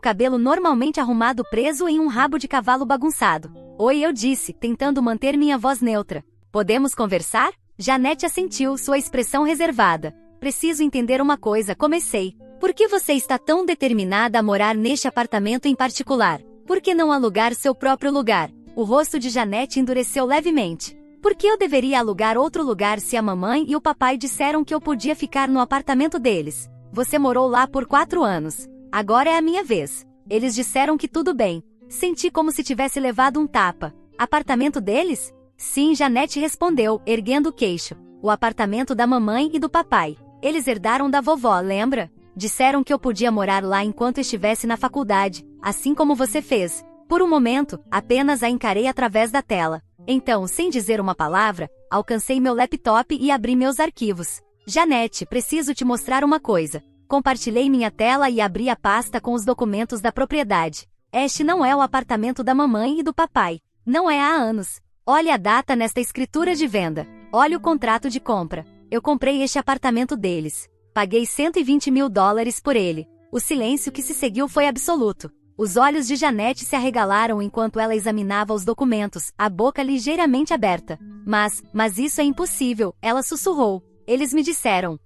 cabelo normalmente arrumado preso em um rabo de cavalo bagunçado. Oi, eu disse, tentando manter minha voz neutra. Podemos conversar? Janete assentiu, sua expressão reservada. Preciso entender uma coisa, comecei. Por que você está tão determinada a morar neste apartamento em particular? Por que não alugar seu próprio lugar? O rosto de Janete endureceu levemente. Por que eu deveria alugar outro lugar se a mamãe e o papai disseram que eu podia ficar no apartamento deles? Você morou lá por 4 anos. Agora é a minha vez. Eles disseram que tudo bem. Senti como se tivesse levado um tapa. Apartamento deles? Sim, Janete respondeu, erguendo o queixo. O apartamento da mamãe e do papai. Eles herdaram da vovó, lembra? Disseram que eu podia morar lá enquanto estivesse na faculdade, assim como você fez. Por um momento, apenas a encarei através da tela. Então, sem dizer uma palavra, alcancei meu laptop e abri meus arquivos. Janete, preciso te mostrar uma coisa. Compartilhei minha tela e abri a pasta com os documentos da propriedade. Este não é o apartamento da mamãe e do papai. Não é há anos. Olhe a data nesta escritura de venda. Olhe o contrato de compra. Eu comprei este apartamento deles. Paguei $120.000 por ele. O silêncio que se seguiu foi absoluto. Os olhos de Janete se arregalaram enquanto ela examinava os documentos, a boca ligeiramente aberta. Mas isso é impossível, ela sussurrou. Eles disseram.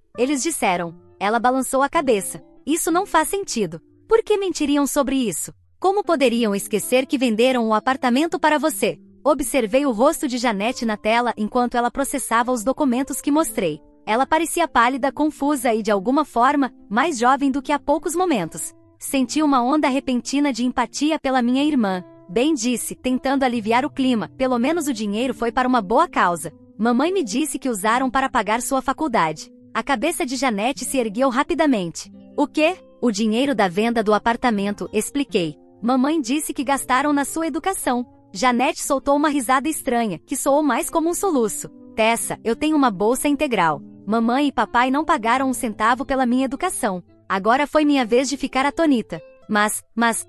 Ela balançou a cabeça. Isso não faz sentido. Por que mentiriam sobre isso? Como poderiam esquecer que venderam o apartamento para você? Observei o rosto de Janete na tela enquanto ela processava os documentos que mostrei. Ela parecia pálida, confusa e, de alguma forma, mais jovem do que há poucos momentos. Senti uma onda repentina de empatia pela minha irmã. Bem disse, tentando aliviar o clima, pelo menos o dinheiro foi para uma boa causa. Mamãe me disse que usaram para pagar sua faculdade. A cabeça de Janete se ergueu rapidamente. O quê? O dinheiro da venda do apartamento, expliquei. Mamãe disse que gastaram na sua educação. Janete soltou uma risada estranha, que soou mais como um soluço. Tessa, eu tenho uma bolsa integral. Mamãe e papai não pagaram um centavo pela minha educação. Agora foi minha vez de ficar atonita. Mas,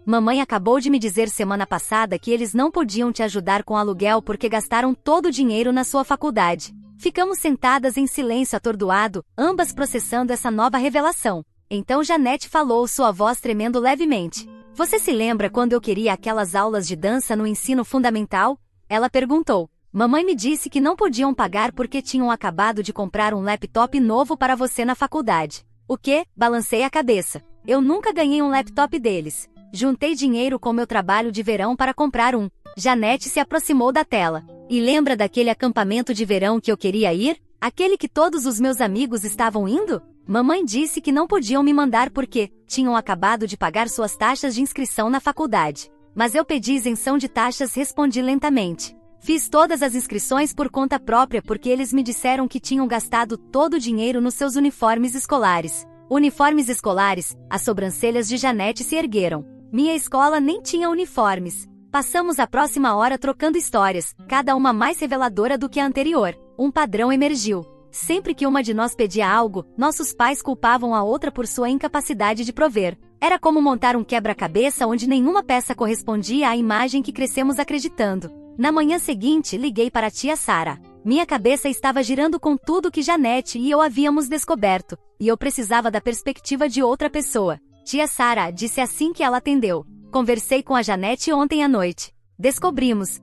mamãe acabou de me dizer semana passada que eles não podiam te ajudar com aluguel porque gastaram todo o dinheiro na sua faculdade. Ficamos sentadas em silêncio atordoado, ambas processando essa nova revelação. Então Janete falou, sua voz tremendo levemente. Você se lembra quando eu queria aquelas aulas de dança no ensino fundamental? Ela perguntou. Mamãe me disse que não podiam pagar porque tinham acabado de comprar um laptop novo para você na faculdade. O quê? Balancei a cabeça. Eu nunca ganhei um laptop deles. Juntei dinheiro com meu trabalho de verão para comprar um. Janete se aproximou da tela. E lembra daquele acampamento de verão que eu queria ir? Aquele que todos os meus amigos estavam indo? Mamãe disse que não podiam me mandar porque tinham acabado de pagar suas taxas de inscrição na faculdade. Mas eu pedi isenção de taxas, respondi lentamente. Fiz todas as inscrições por conta própria porque eles me disseram que tinham gastado todo o dinheiro nos seus uniformes escolares. Uniformes escolares, as sobrancelhas de Janete se ergueram. Minha escola nem tinha uniformes. Passamos a próxima hora trocando histórias, cada uma mais reveladora do que a anterior. Um padrão emergiu. Sempre que uma de nós pedia algo, nossos pais culpavam a outra por sua incapacidade de prover. Era como montar um quebra-cabeça onde nenhuma peça correspondia à imagem que crescemos acreditando. Na manhã seguinte, liguei para a tia Sara. Minha cabeça estava girando com tudo que Janete e eu havíamos descoberto, e eu precisava da perspectiva de outra pessoa. Tia Sara, disse assim que ela atendeu. Conversei com a Janete ontem à noite. Descobrimos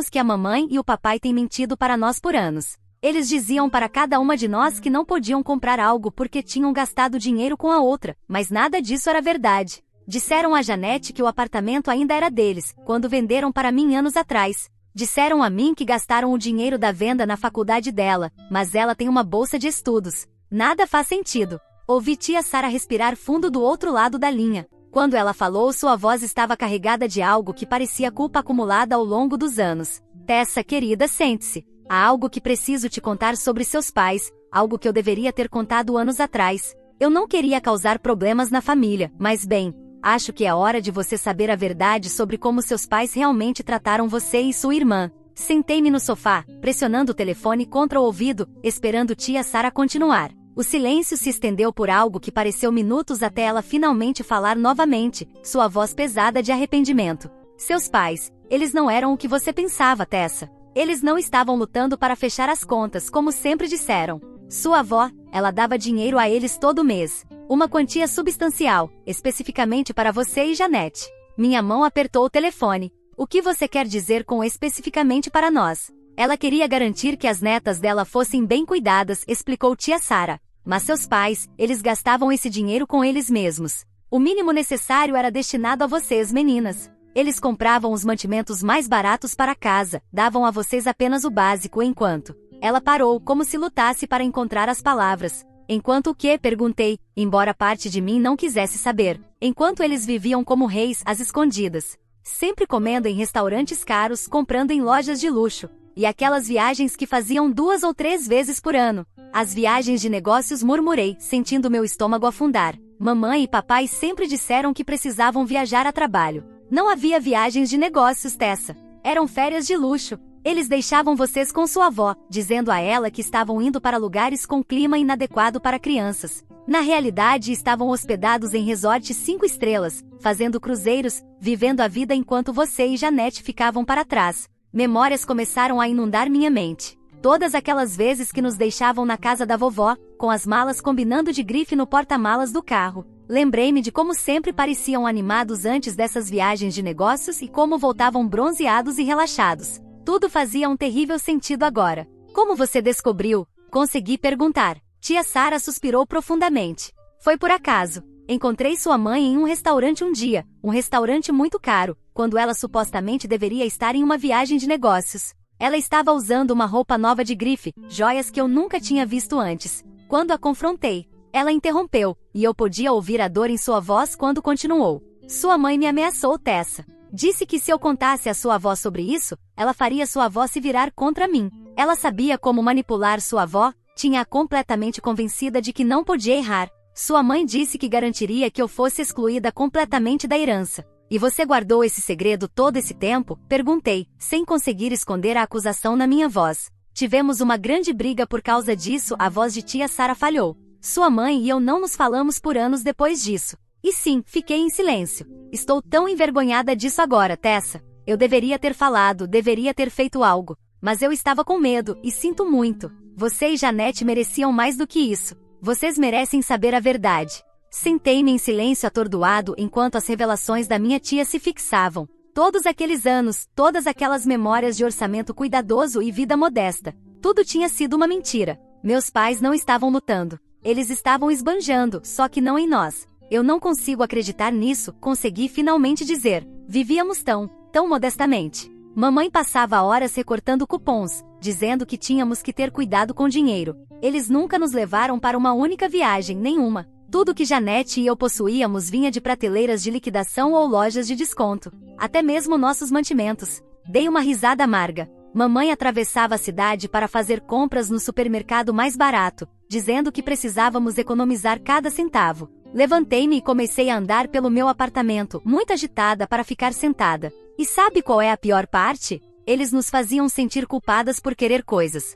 que a mamãe e o papai têm mentido para nós por anos. Eles diziam para cada uma de nós que não podiam comprar algo porque tinham gastado dinheiro com a outra, mas nada disso era verdade. Disseram a Janete que o apartamento ainda era deles, quando venderam para mim anos atrás. Disseram a mim que gastaram o dinheiro da venda na faculdade dela, mas ela tem uma bolsa de estudos. Nada faz sentido. Ouvi tia Sara respirar fundo do outro lado da linha. Quando ela falou, sua voz estava carregada de algo que parecia culpa acumulada ao longo dos anos. Tessa, querida, sente-se. Há algo que preciso te contar sobre seus pais, algo que eu deveria ter contado anos atrás. Eu não queria causar problemas na família, mas bem, acho que é hora de você saber a verdade sobre como seus pais realmente trataram você e sua irmã. Sentei-me no sofá, pressionando o telefone contra o ouvido, esperando tia Sara continuar. O silêncio se estendeu por algo que pareceu minutos até ela finalmente falar novamente, sua voz pesada de arrependimento. Seus pais, eles não eram o que você pensava, Tessa. Eles não estavam lutando para fechar as contas, como sempre disseram. Sua avó, ela dava dinheiro a eles todo mês. Uma quantia substancial, especificamente para você e Janete. Minha mão apertou o telefone. O que você quer dizer com especificamente para nós? Ela queria garantir que as netas dela fossem bem cuidadas, explicou tia Sara. Mas seus pais, eles gastavam esse dinheiro com eles mesmos. O mínimo necessário era destinado a vocês, meninas. Eles compravam os mantimentos mais baratos para casa, davam a vocês apenas o básico enquanto... Ela parou, como se lutasse para encontrar as palavras. Enquanto o quê? Perguntei, embora parte de mim não quisesse saber. Enquanto eles viviam como reis, às escondidas. Sempre comendo em restaurantes caros, comprando em lojas de luxo. E aquelas viagens que faziam 2 ou 3 vezes por ano. As viagens de negócios, murmurei, sentindo meu estômago afundar. Mamãe e papai sempre disseram que precisavam viajar a trabalho. Não havia viagens de negócios, Tessa. Eram férias de luxo. Eles deixavam vocês com sua avó, dizendo a ela que estavam indo para lugares com clima inadequado para crianças. Na realidade, estavam hospedados em resorts 5 estrelas, fazendo cruzeiros, vivendo a vida enquanto você e Janete ficavam para trás. Memórias começaram a inundar minha mente. Todas aquelas vezes que nos deixavam na casa da vovó, com as malas combinando de grife no porta-malas do carro. Lembrei-me de como sempre pareciam animados antes dessas viagens de negócios e como voltavam bronzeados e relaxados. Tudo fazia um terrível sentido agora. Como você descobriu? Consegui perguntar. Tia Sara suspirou profundamente. Foi por acaso. Encontrei sua mãe em um restaurante um dia, um restaurante muito caro, quando ela supostamente deveria estar em uma viagem de negócios. Ela estava usando uma roupa nova de grife, joias que eu nunca tinha visto antes. Quando a confrontei, ela interrompeu, e eu podia ouvir a dor em sua voz quando continuou. Sua mãe me ameaçou, Tessa. Disse que se eu contasse à sua avó sobre isso, ela faria sua avó se virar contra mim. Ela sabia como manipular sua avó, tinha-a completamente convencida de que não podia errar. Sua mãe disse que garantiria que eu fosse excluída completamente da herança. E você guardou esse segredo todo esse tempo? Perguntei, sem conseguir esconder a acusação na minha voz. Tivemos uma grande briga por causa disso, a voz de tia Sara falhou. Sua mãe e eu não nos falamos por anos depois disso. E sim, fiquei em silêncio. Estou tão envergonhada disso agora, Tessa. Eu deveria ter falado, deveria ter feito algo. Mas eu estava com medo, e sinto muito. Você e Janete mereciam mais do que isso. Vocês merecem saber a verdade. Sentei-me em silêncio atordoado enquanto as revelações da minha tia se fixavam. Todos aqueles anos, todas aquelas memórias de orçamento cuidadoso e vida modesta. Tudo tinha sido uma mentira. Meus pais não estavam lutando. Eles estavam esbanjando, só que não em nós. Eu não consigo acreditar nisso, consegui finalmente dizer. Vivíamos tão modestamente. Mamãe passava horas recortando cupons, dizendo que tínhamos que ter cuidado com dinheiro. Eles nunca nos levaram para uma única viagem, nenhuma. Tudo que Janete e eu possuíamos vinha de prateleiras de liquidação ou lojas de desconto. Até mesmo nossos mantimentos. Dei uma risada amarga. Mamãe atravessava a cidade para fazer compras no supermercado mais barato, dizendo que precisávamos economizar cada centavo. Levantei-me e comecei a andar pelo meu apartamento, muito agitada para ficar sentada. E sabe qual é a pior parte? Eles nos faziam sentir culpadas por querer coisas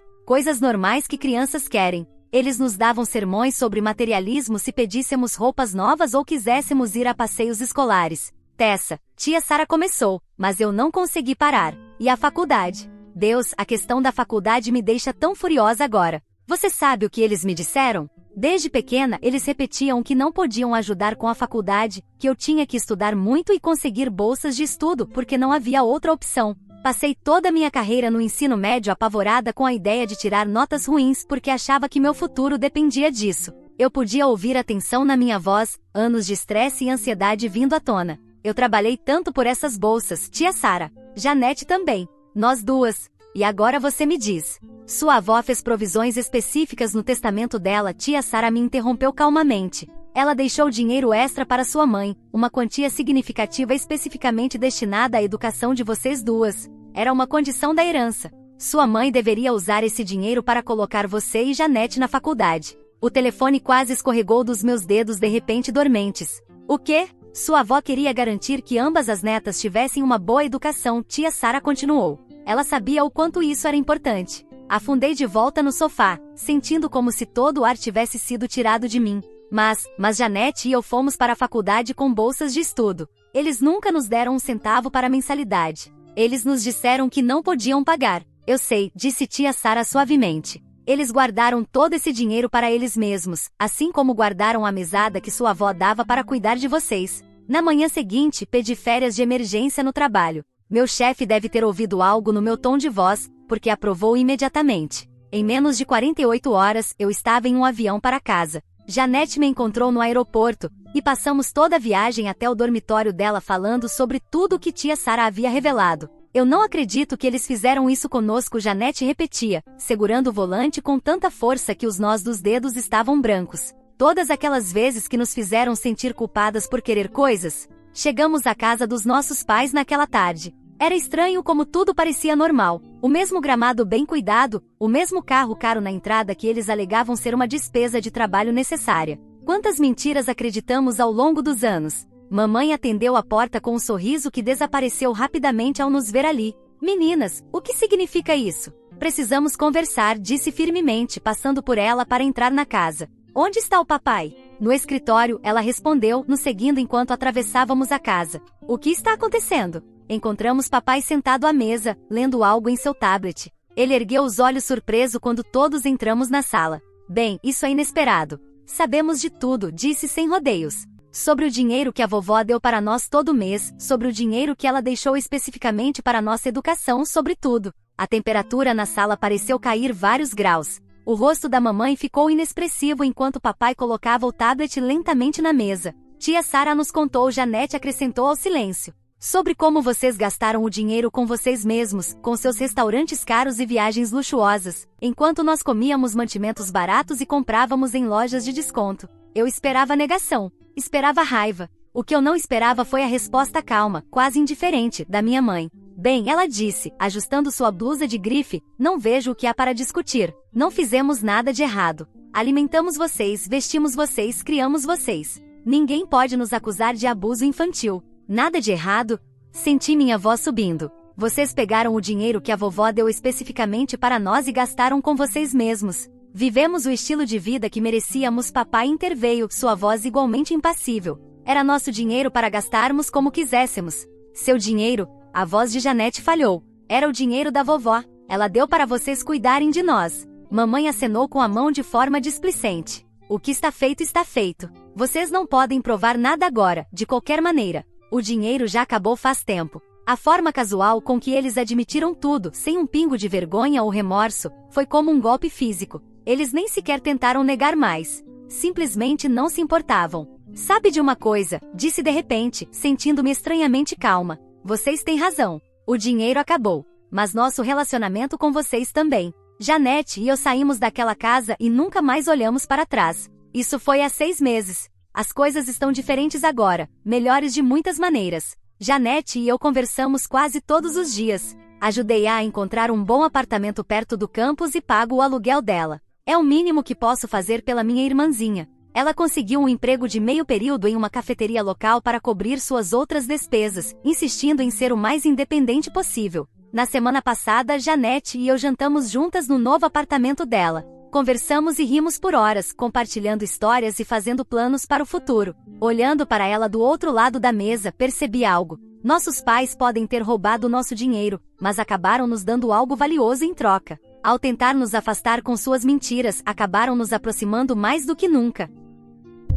normais que crianças querem. Eles nos davam sermões sobre materialismo se pedíssemos roupas novas ou quiséssemos ir a passeios escolares. Tessa, tia Sara começou, mas eu não consegui parar. E a faculdade? Deus, a questão da faculdade me deixa tão furiosa agora. Você sabe o que eles me disseram? Desde pequena, eles repetiam que não podiam ajudar com a faculdade, que eu tinha que estudar muito e conseguir bolsas de estudo porque não havia outra opção. Passei toda a minha carreira no ensino médio apavorada com a ideia de tirar notas ruins porque achava que meu futuro dependia disso. Eu podia ouvir a tensão na minha voz, anos de estresse e ansiedade vindo à tona. Eu trabalhei tanto por essas bolsas, tia Sara. Janete também. Nós duas. E agora você me diz. Sua avó fez provisões específicas no testamento dela, tia Sara me interrompeu calmamente. Ela deixou dinheiro extra para sua mãe, uma quantia significativa especificamente destinada à educação de vocês duas. Era uma condição da herança. Sua mãe deveria usar esse dinheiro para colocar você e Janete na faculdade. O telefone quase escorregou dos meus dedos de repente dormentes. O quê? Sua avó queria garantir que ambas as netas tivessem uma boa educação, tia Sara continuou. Ela sabia o quanto isso era importante. Afundei de volta no sofá, sentindo como se todo o ar tivesse sido tirado de mim. Mas Janete e eu fomos para a faculdade com bolsas de estudo. Eles nunca nos deram um centavo para a mensalidade. Eles nos disseram que não podiam pagar. Eu sei, disse tia Sara suavemente. Eles guardaram todo esse dinheiro para eles mesmos, assim como guardaram a mesada que sua avó dava para cuidar de vocês. Na manhã seguinte, pedi férias de emergência no trabalho. Meu chefe deve ter ouvido algo no meu tom de voz, porque aprovou imediatamente. Em menos de 48 horas, eu estava em um avião para casa. Janete me encontrou no aeroporto, e passamos toda a viagem até o dormitório dela falando sobre tudo o que tia Sara havia revelado. Eu não acredito que eles fizeram isso conosco, Janete repetia, segurando o volante com tanta força que os nós dos dedos estavam brancos. Todas aquelas vezes que nos fizeram sentir culpadas por querer coisas. Chegamos à casa dos nossos pais naquela tarde. Era estranho como tudo parecia normal. O mesmo gramado bem cuidado, o mesmo carro caro na entrada que eles alegavam ser uma despesa de trabalho necessária. Quantas mentiras acreditamos ao longo dos anos? Mamãe atendeu a porta com um sorriso que desapareceu rapidamente ao nos ver ali. Meninas, o que significa isso? Precisamos conversar, disse firmemente, passando por ela para entrar na casa. Onde está o papai? No escritório, ela respondeu, nos seguindo enquanto atravessávamos a casa. O que está acontecendo? Encontramos papai sentado à mesa, lendo algo em seu tablet. Ele ergueu os olhos surpreso quando todos entramos na sala. Bem, isso é inesperado. Sabemos de tudo, disse sem rodeios. Sobre o dinheiro que a vovó deu para nós todo mês, sobre o dinheiro que ela deixou especificamente para nossa educação, sobre tudo. A temperatura na sala pareceu cair vários graus. O rosto da mamãe ficou inexpressivo enquanto papai colocava o tablet lentamente na mesa. Tia Sara nos contou, Janete acrescentou ao silêncio. Sobre como vocês gastaram o dinheiro com vocês mesmos, com seus restaurantes caros e viagens luxuosas, enquanto nós comíamos mantimentos baratos e comprávamos em lojas de desconto. Eu esperava negação, esperava raiva. O que eu não esperava foi a resposta calma, quase indiferente, da minha mãe. Bem, ela disse, ajustando sua blusa de grife, não vejo o que há para discutir. Não fizemos nada de errado. Alimentamos vocês, vestimos vocês, criamos vocês. Ninguém pode nos acusar de abuso infantil. Nada de errado? Senti minha voz subindo. Vocês pegaram o dinheiro que a vovó deu especificamente para nós e gastaram com vocês mesmos. Vivemos o estilo de vida que merecíamos, papai interveio, sua voz igualmente impassível. Era nosso dinheiro para gastarmos como quiséssemos. Seu dinheiro? A voz de Janete falhou. Era o dinheiro da vovó. Ela deu para vocês cuidarem de nós. Mamãe acenou com a mão de forma displicente. O que está feito está feito. Vocês não podem provar nada agora, de qualquer maneira. O dinheiro já acabou faz tempo. A forma casual com que eles admitiram tudo, sem um pingo de vergonha ou remorso, foi como um golpe físico. Eles nem sequer tentaram negar mais. Simplesmente não se importavam. Sabe de uma coisa? Disse de repente, sentindo-me estranhamente calma. Vocês têm razão. O dinheiro acabou. Mas nosso relacionamento com vocês também. Janete e eu saímos daquela casa e nunca mais olhamos para trás. Isso foi há 6 meses. As coisas estão diferentes agora, melhores de muitas maneiras. Janete e eu conversamos quase todos os dias. Ajudei-a a encontrar um bom apartamento perto do campus e pago o aluguel dela. É o mínimo que posso fazer pela minha irmãzinha. Ela conseguiu um emprego de meio período em uma cafeteria local para cobrir suas outras despesas, insistindo em ser o mais independente possível. Na semana passada, Janete e eu jantamos juntas no novo apartamento dela. Conversamos e rimos por horas, compartilhando histórias e fazendo planos para o futuro. Olhando para ela do outro lado da mesa, percebi algo. Nossos pais podem ter roubado nosso dinheiro, mas acabaram nos dando algo valioso em troca. Ao tentar nos afastar com suas mentiras, acabaram nos aproximando mais do que nunca.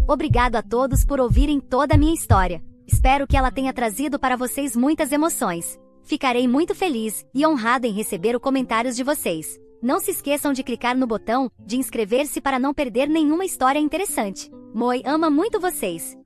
Obrigado a todos por ouvirem toda a minha história. Espero que ela tenha trazido para vocês muitas emoções. Ficarei muito feliz e honrada em receber os comentários de vocês. Não se esqueçam de clicar no botão de inscrever-se para não perder nenhuma história interessante. Moi ama muito vocês.